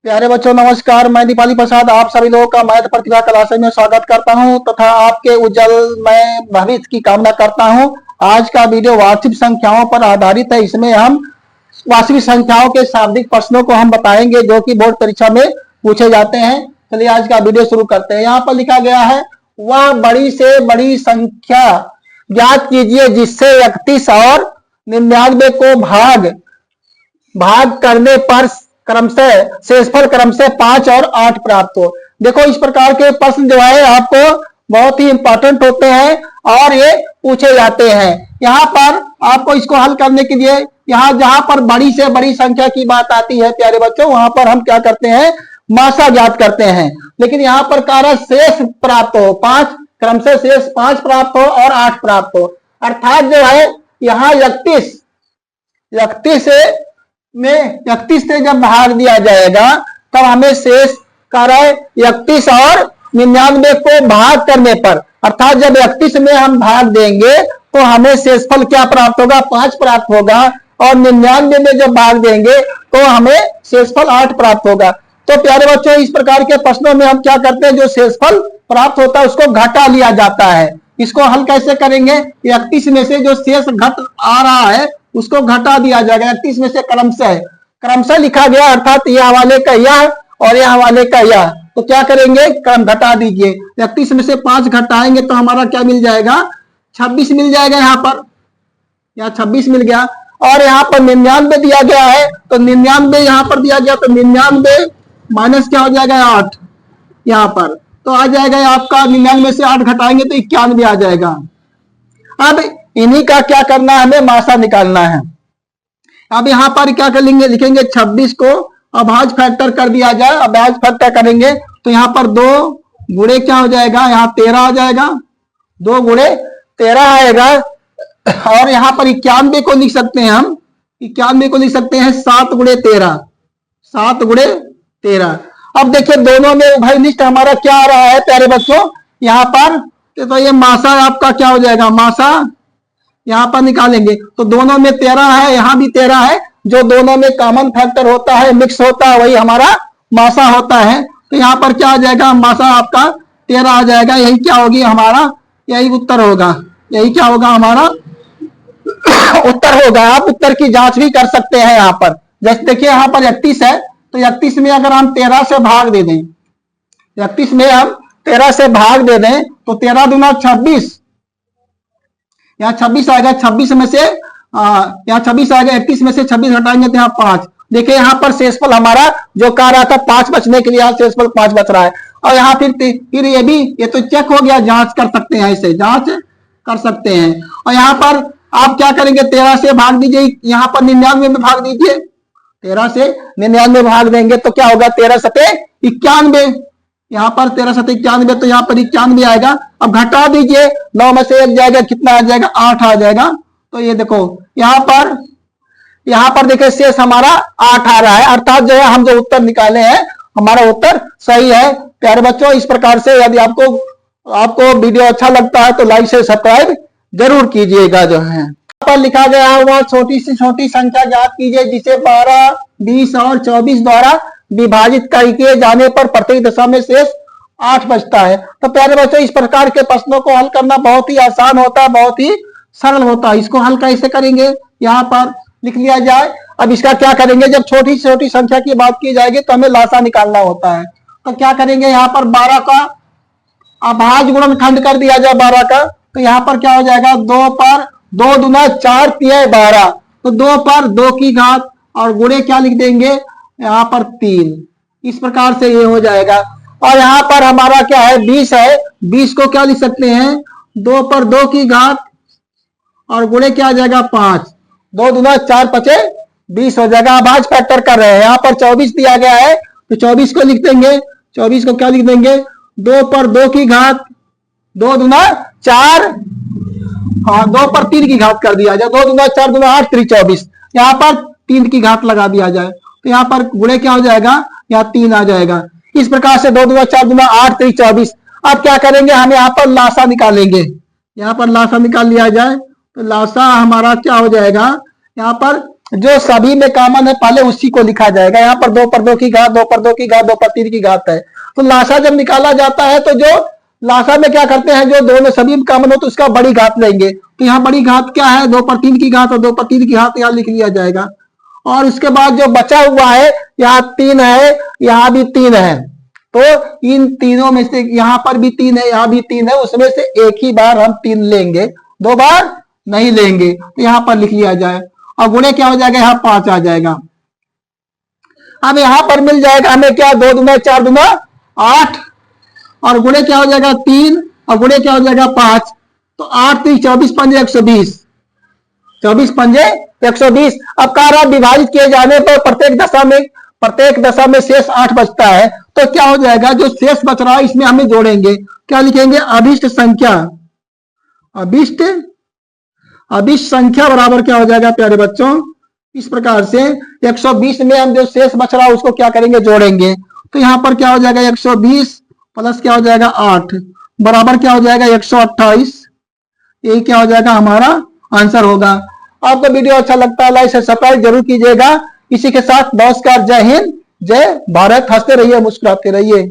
प्यारे बच्चों नमस्कार। मैं दीपाली प्रसाद आप सभी लोगों का मैथ प्रतिभा क्लासेस में स्वागत करता हूं तथा आपके उज्जवल मैं भविष्य की कामना करता हूं। आज का वीडियो वास्तविक संख्याओं पर आधारित है। इसमें हम वास्तविक संख्याओं के शाब्दिक प्रश्नों को हम बताएंगे जो कि बोर्ड परीक्षा में पूछे जाते हैं। चलिए आज का वीडियो शुरू करते हैं। यहाँ पर लिखा गया है, वह बड़ी से बड़ी संख्या ज्ञात कीजिए जिससे 31 और 99 को भाग करने पर क्रमशः शेषफल क्रमशः 5 और 8 प्राप्त हो। देखो इस प्रकार के प्रश्न जो है आपको बहुत ही इंपॉर्टेंट होते हैं और ये पूछे जाते हैं। यहाँ पर आपको इसको हल करने के लिए जहां पर बड़ी से बड़ी संख्या की बात आती है प्यारे बच्चों, वहां पर हम क्या करते हैं, मासा ज्ञात करते हैं। लेकिन यहाँ पर कार्य शेष प्राप्त हो, 5 क्रमशः शेष 5 प्राप्त हो और 8 प्राप्त हो। अर्थात जो है यहाँ 31 से जब भाग दिया जाएगा तब हमें शेष कार्य 31 और 99 को भाग करने पर, अर्थात जब 31 में हम भाग देंगे तो हमें शेषफल क्या प्राप्त होगा, 5 प्राप्त होगा और 99 में जब भाग देंगे तो हमें शेषफल 8 प्राप्त होगा। तो प्यारे बच्चों इस प्रकार के प्रश्नों में हम क्या करते हैं, जो शेषफल प्राप्त होता है उसको घटा लिया जाता है। इसको हल कैसे करेंगे, 31 में से जो शेष घट आ रहा है उसको घटा दिया जाएगा। 31 में से क्रमशः लिखा गया, अर्थात यह हवाले का यह और यह हवाले का यह, तो क्या करेंगे, क्रम घटा दीजिए। 31 में से 5 घटाएंगे तो हमारा क्या मिल जाएगा, 26 मिल जाएगा। यहाँ 26 मिल गया और यहाँ पर 99 दिया गया है तो 99 यहाँ पर दिया गया तो 99 माइनस क्या हो जाएगा, 8 यहाँ पर, तो आ जाएगा आपका 99 में से 8 घटाएंगे तो 91 आ जाएगा। अब इन्हीं का क्या करना है, हमें मासा निकालना है। अब यहाँ पर क्या करेंगे, लिखेंगे 26 को अभाज्य फैक्टर कर दिया जाए। अभाज्य फैक्टर करेंगे तो यहाँ पर 2 गुणे क्या हो जाएगा, यहाँ 13 आ जाएगा, 2 गुणे 13 आएगा। और यहाँ पर 91 को लिख सकते हैं, हम 91 को लिख सकते हैं 7 गुणे 13, 7 गुणे 13। अब देखिए दोनों में उभयनिष्ठ हमारा क्या आ रहा है प्यारे बच्चों, यहाँ पर तो ये मासा आपका क्या हो जाएगा, मासा यहाँ पर निकालेंगे तो दोनों में 13 है, यहाँ भी 13 है। जो दोनों में कॉमन फैक्टर होता है, मिक्स होता है, वही हमारा मासा होता है। तो यहाँ पर क्या आ जाएगा, मासा आपका 13 आ जाएगा। यही क्या होगी हमारा, यही उत्तर होगा, यही क्या होगा हमारा उत्तर होगा। आप उत्तर की जांच भी कर सकते हैं। यहाँ पर जैसे देखिए यहाँ पर 31 है तो 31 में अगर हम 13 से भाग दे दें, 31 में हम 13 से भाग दे दें तो 13 दूना 26, यहाँ 26 आएगा। 26 में से यहाँ 26 आएगा, 31 में से 26 हटाएंगे तो यहाँ 5। देखिए यहाँ पर शेषफल हमारा जो कह रहा था 5 बचने के लिए, यहाँ शेषफल 5 बच रहा है। और यहाँ फिर ये तो चेक हो गया, जांच कर सकते हैं, इसे जांच कर सकते हैं। और यहाँ पर आप क्या करेंगे, 13 से भाग दीजिए, यहाँ पर 99 में भाग दीजिए। 13 से 99 में भाग देंगे तो क्या होगा, 13 सते 91, यहाँ पर 13 सते 91, तो यहाँ पर 91 आएगा। अब घटा दीजिए, 9 में से 1 जाएगा, कितना आ जाएगा, 8 आ जाएगा। तो ये देखो यहाँ पर देखिए शेष हमारा 8 आ रहा है, अर्थात जो है हम जो उत्तर निकाले हैं हमारा उत्तर सही है। प्यारे बच्चों इस प्रकार से यदि आपको वीडियो अच्छा लगता है तो लाइक से सब्सक्राइब जरूर कीजिएगा। जो है यहाँ पर लिखा गया है, वह छोटी से छोटी संख्या ज्ञात कीजिए जिसे 12, 20 और 24 द्वारा विभाजित किए जाने पर प्रत्येक दशा में शेष 8 बचता है। तो प्यारे बच्चों इस प्रकार के प्रश्नों को हल करना बहुत ही आसान होता है, बहुत ही सरल होता है। इसको हल कैसे करेंगे, यहाँ पर लिख लिया जाए। अब इसका क्या करेंगे, जब छोटी से छोटी संख्या की बात की जाएगी तो हमें लासा निकालना होता है। तो क्या करेंगे, यहाँ पर 12 का अभाज्य गुणनखंड कर दिया जाए 12 का, तो यहाँ पर क्या हो जाएगा, 2 पर 2 दूना 4 तिया 12, तो 2 पर 2 की घात और गुणे क्या लिख देंगे, यहाँ पर 3। इस प्रकार से ये हो जाएगा। और यहाँ पर हमारा क्या है, 20 है, 20 को क्या लिख सकते हैं, 2 पर 2 की घात और गुणे क्या आ जाएगा 5, 2 दूना 4 पचे 20 हो जाएगा। अभाज्य फैक्टर कर रहे हैं, यहाँ पर 24 दिया गया है तो 24 को लिख देंगे, 24 को क्या लिख देंगे, 2 पर 2 की घात, 2 दूना 4, हाँ 2 पर 3 की घात कर दिया जाए, 2 दूना 4 दूना 8 3 24, यहाँ पर 3 की घात लगा दिया जाए तो यहाँ पर गुणे क्या हो जाएगा, यहाँ 3 आ जाएगा। इस प्रकार से 2 दूना 4 दूना 8 3 24। अब क्या करेंगे, हम यहाँ पर लासा निकालेंगे। यहाँ पर लासा निकाल लिया जाए तो लासा हमारा क्या हो जाएगा, यहाँ पर जो सभी में कॉमन है पहले उसी को लिखा जाएगा। यहाँ पर 2 पर 2 की घात, 2 पर 2 की घात, 2 पर 3 की घात है। तो लासा जब निकाला जाता है तो जो लासा में क्या करते हैं, जो दोनों सभी में कॉमन हो तो उसका बड़ी घात लेंगे। तो यहाँ बड़ी घात क्या है, 2 पर 3 की घात, और 2 पर 3 की घात यहाँ लिख लिया जाएगा। और उसके बाद जो बचा हुआ है, यहाँ 3 है, यहाँ भी 3 है, तो इन तीनों में से यहाँ पर भी 3 है, यहाँ भी 3 है, उसमें से एक ही बार हम 3 लेंगे, 2 बार नहीं लेंगे। तो यहाँ पर लिख लिया जाए और गुणे क्या हो जाएगा, यहाँ 5 आ जाएगा। अब यहाँ पर मिल जाएगा हमें क्या, 2 दूना 4 दूना 8, और गुणे क्या हो जाएगा 3, और गुणे क्या हो जाएगा 5। तो 8 3 24 पंजे 120, 24 पंजे 120। अब कार्य विभाजित किए जाने पर प्रत्येक दशा में शेष 8 बचता है। तो क्या हो जाएगा, जो शेष बच रहा है इसमें हमें जोड़ेंगे, क्या लिखेंगे, अभिष्ट संख्या, अभिष्ट संख्या बराबर क्या हो जाएगा प्यारे बच्चों, इस प्रकार से 120 में हम जो शेष बच रहा है उसको क्या करेंगे, जोड़ेंगे। तो यहाँ पर क्या हो जाएगा 120 प्लस क्या हो जाएगा 8 बराबर क्या हो जाएगा 128। यही क्या हो जाएगा हमारा आंसर होगा। आपको वीडियो अच्छा लगता है लाइक से सब्सक्राइब जरूर कीजिएगा। इसी के साथ नमस्कार, जय हिंद, जय भारत। हंसते रहिए, मुस्कुराते रहिए।